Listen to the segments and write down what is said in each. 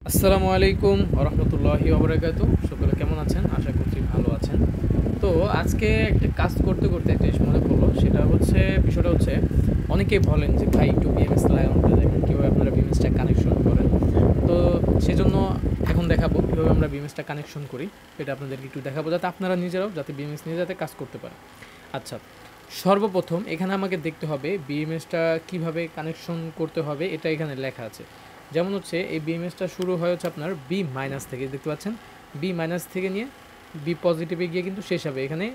আসসালামু আলাইকুম রহমতুল্লাহি ওবরাকাতু। সকলে কেমন আছেন? আশা করছি ভালো আছেন। তো আজকে একটা কাজ করতে করতে একটা জিনিস মনে পড়লো, সেটা হচ্ছে বিষয়টা হচ্ছে অনেকেই বলেন যে ভাই একটু বিএমএস লাগানো দেখেন কীভাবে আপনারা বিএমএসটা কানেকশন করেন। তো সেজন্য এখন দেখাবো কীভাবে আমরা বিএমএসটা কানেকশন করি। এটা আপনাদেরকে একটু দেখাবো যাতে আপনারা নিজেরাও যাতে বিএমএস নিয়ে যাতে কাজ করতে পারেন। আচ্ছা, সর্বপ্রথম এখানে আমাকে দেখতে হবে বিএমএসটা কীভাবে কানেকশন করতে হবে, এটা এখানে লেখা আছে। যেমন হচ্ছে এই বিএমএসটা শুরু হয় হচ্ছে আপনার বি মাইনাস থেকে, দেখতে পাচ্ছেন বি মাইনাস থেকে নিয়ে বি পজিটিভে গিয়ে কিন্তু শেষ হবে। এখানে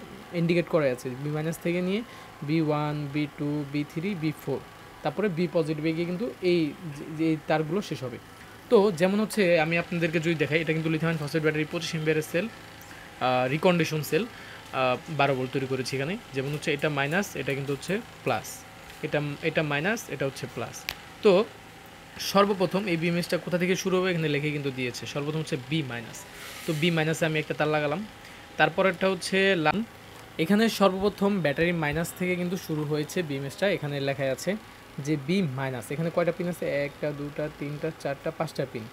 ইন্ডিকেট করা আছে বি মাইনাস থেকে নিয়ে বি1 বি2 বি3 বি4, তারপরে বি পজিটিভে গিয়ে কিন্তু এই তারগুলো শেষ হবে। তো যেমন হচ্ছে আমি আপনাদেরকে যদি দেখাই, এটা কিন্তু লিথিয়াম ফসফেট ব্যাটারি 25 এম্পিয়ারের সেল, রিকন্ডিশন সেল, 12 ভোল্ট তৈরি করেছি এখানে। যেমন হচ্ছে এটা মাইনাস, এটা কিন্তু হচ্ছে প্লাস, এটা মাইনাস, এটা হচ্ছে প্লাস। তো সর্বপ্রথম এই বিএমএসটা কোথা থেকে শুরু হবে এখানে লেখে কিন্তু দিয়েছে। সর্বপ্রথম হচ্ছে বি মাইনাস, তো বি মাইনাসে আমি একটা তার লাগালাম। তারপরেরটা হচ্ছে লাল। এখানে সর্বপ্রথম ব্যাটারি মাইনাস থেকে কিন্তু শুরু হয়েছে বিএমএসটা। এখানে লেখা আছে যে বি মাইনাস, এখানে কয়টা পিন আছে? একটা, দুটা, তিনটা, চারটা, পাঁচটা পিন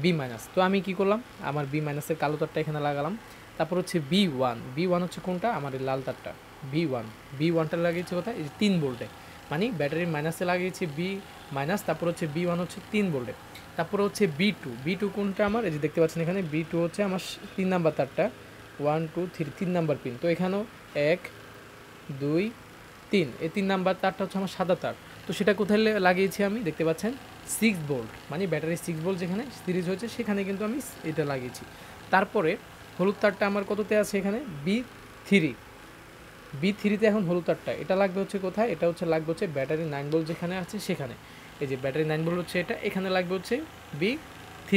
বি মাইনাস। তো আমি কি করলাম, আমার বি মাইনাসের কালো তারটা এখানে লাগালাম। তারপর হচ্ছে বি1, বি1 হচ্ছে কোনটা? আমার এই লাল তারটা বি1, বি1টা লাগিয়েছে কোথায়? এই 3 ভোল্টে, মানে ব্যাটারির মাইনাসে লাগিয়েছি বি মাইনাস। তারপর হচ্ছে বি1 হচ্ছে 3 ভোল্টে। তারপর হচ্ছে বি2, বি2 কোনটা? আমার এই যে দেখতে পাচ্ছেন এখানে বি2 হচ্ছে আমার 3 নাম্বার তারটা, 1 2 3, 3 নাম্বার পিন। তো এখানেও 1 2 3, এই 3 নাম্বার তারটা হচ্ছে আমার সাদা তার। তো সেটা কোথায় লাগিয়েছি আমি? দেখতে পাচ্ছেন 6 ভোল্ট, মানে ব্যাটারি 6 ভোল্ট যেখানে সিরিজ হয়েছে সেখানে কিন্তু আমি এটা লাগিয়েছি। তারপরে হলুদ তারটা আমার কততে আছে? এখানে বি3, বি3তে এখন হলুদ তারটা এটা লাগবে হচ্ছে কোথায়? এটা হচ্ছে লাগবে হচ্ছে ব্যাটারি 9 ভোল্ট যেখানে আছে সেখানে। এই যে ব্যাটারি 9 ভোল্ট হচ্ছে এটা, এখানে লাগবে হচ্ছে বি3।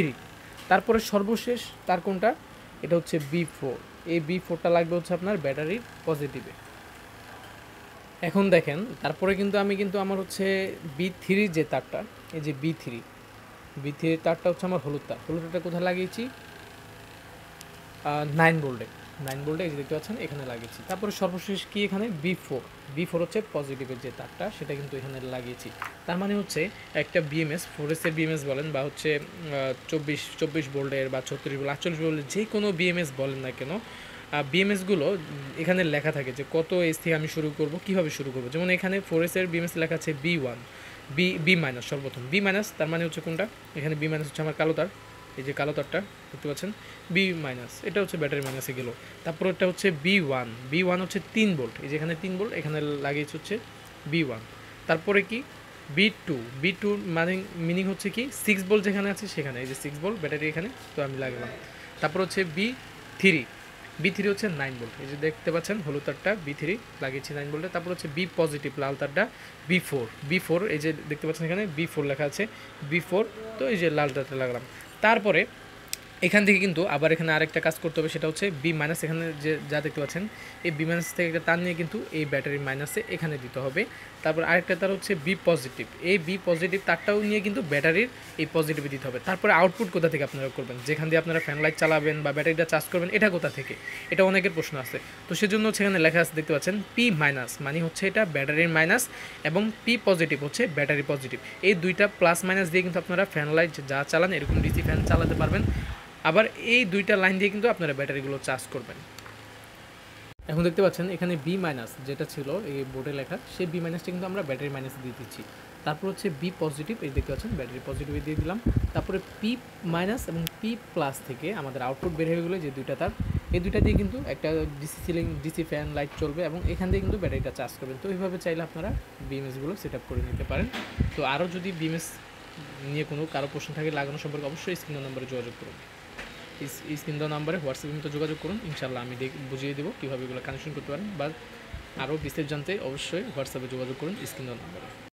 তারপরে সর্বশেষ তার কোনটা? এটা হচ্ছে বি4, এই বি4টা লাগবে হচ্ছে আপনার ব্যাটারির পজিটিভে। এখন দেখেন তারপরে কিন্তু আমি কিন্তু আমার হচ্ছে বি3 যে তারটা, এই যে বি3 তারটা হচ্ছে আমার হলুদ তার। হলুদ তারটা কোথায় লাগিয়েছি? 9 ভোল্টে, 9 ভোল্টে এই যে দেখতে পাচ্ছেন এখানে লাগিয়েছি। তারপরে সর্বশেষ কি এখানে বি4 হচ্ছে পজিটিভের যে তারটা সেটা কিন্তু এখানে লাগিয়েছি। তার মানে হচ্ছে একটা বিএমএস, ফোরেসের বিএমএস বলেন বা হচ্ছে 24 ভোল্টের বা 36 ভোল্ট 48 ভোল্টের যে কোনো বিএমএস বলেন না কেন, বিএমএসগুলো এখানে লেখা থাকে যে কত এজ থেকে আমি শুরু করব, কীভাবে শুরু করব। যেমন এখানে ফোরেসের বিএমএস লেখা আছে বি1, বি মাইনাস। সর্বপ্রথম বি মাইনাস, তার মানে হচ্ছে কোনটা? এখানে বি মাইনাস হচ্ছে আমার কালো তার, এই যে কালো তারটা দেখতে পাচ্ছেন বি মাইনাস, এটা হচ্ছে ব্যাটারি মাইনাসে গেল। তারপর এটা হচ্ছে বি1 হচ্ছে 3 ভোল্ট, এই যে এখানে 3 ভোল্ট এখানে লাগিয়েছে হচ্ছে বি1। তারপরে কি বি টু মানে মিনিং হচ্ছে কি 6 ভোল্ট যেখানে আছে সেখানে, এই যে 6 ভোল্ট ব্যাটারি এখানে, তো আমি লাগালাম। তারপর হচ্ছে বি থ্রি হচ্ছে 9 ভোল্ট, এই যে দেখতে পাচ্ছেন হলুদ তারটা বি3 লাগিয়েছি 9 ভোল্টে। তারপর হচ্ছে বি পজিটিভ লাল তারটা বি4, এই যে দেখতে পাচ্ছেন এখানে বি4 লেখা আছে বি4, তো এই যে লাল তারটা লাগালাম। তারপরে এখান থেকে কিন্তু আবার এখানে আরেকটা কাজ করতে হবে, সেটা হচ্ছে বি মাইনাস, এখানে যে যা দেখতে পাচ্ছেন এই বি মাইনাস থেকে একটা তার নিয়ে কিন্তু এই ব্যাটারি মাইনাসে এখানে দিতে হবে। তারপর আরেকটা তার হচ্ছে বি পজিটিভ, এই বি পজিটিভ তারটাও নিয়ে কিন্তু ব্যাটারির এই পজিটিভে দিতে হবে। তারপরে আউটপুট কোথা থেকে আপনারা করবেন, যেখান দিয়ে আপনারা ফ্যান লাইট চালাবেন বা ব্যাটারিটা চার্জ করবেন, এটা কোথা থেকে? এটা অনেকের প্রশ্ন আছে। তো সেজন্য সেখানে লেখা আছে দেখতে পাচ্ছেন পি মাইনাস, মানে হচ্ছে এটা ব্যাটারির মাইনাস, এবং পি পজিটিভ হচ্ছে ব্যাটারি পজিটিভ। এই দুইটা প্লাস মাইনাস দিয়ে কিন্তু আপনারা ফ্যান লাইট যা চালান এরকম ডিসি ফ্যান চালাতে পারবেন। আবার এই দুইটা লাইন দিয়ে কিন্তু আপনারা ব্যাটারিগুলো চার্জ করবেন। এখন দেখতে পাচ্ছেন এখানে বি মাইনাস যেটা ছিল এই বোর্ডে লেখা, সেই বি মাইনাসটা কিন্তু আমরা ব্যাটারি মাইনাসে দিয়ে দিচ্ছি। তারপর হচ্ছে বি পজিটিভ, এই দেখতে পাচ্ছেন ব্যাটারি পজিটিভে দিয়ে দিলাম। তারপরে পি মাইনাস এবং পি প্লাস থেকে আমাদের আউটপুট বের হয়ে গেলো যে দুইটা তার, এই দুইটা দিয়ে কিন্তু একটা DC ceiling DC fan light চলবে এবং এখান দিয়ে কিন্তু ব্যাটারিটা চার্জ করবেন। তো এইভাবে চাইলে আপনারা বিএমএসগুলো সেট আপ করে নিতে পারেন। তো আরও যদি বিএমএস নিয়ে কোনো কারো প্রশ্ন থাকে লাগানো সম্পর্কে, অবশ্যই স্ক্রিন নম্বরে যোগাযোগ করুন। স্ক্রিন দেওয়া নাম্বারে হোয়াটসঅ্যাপের মতো যোগাযোগ করুন, ইনশাল্লাহ আমি বুঝিয়ে দেবো কীভাবে এগুলো কানেকশন করতে পারেন। বা আরও বিস্তারিত জানতে অবশ্যই হোয়াটসঅ্যাপে যোগাযোগ করুন স্ক্রিন দেওয়া নাম্বারে।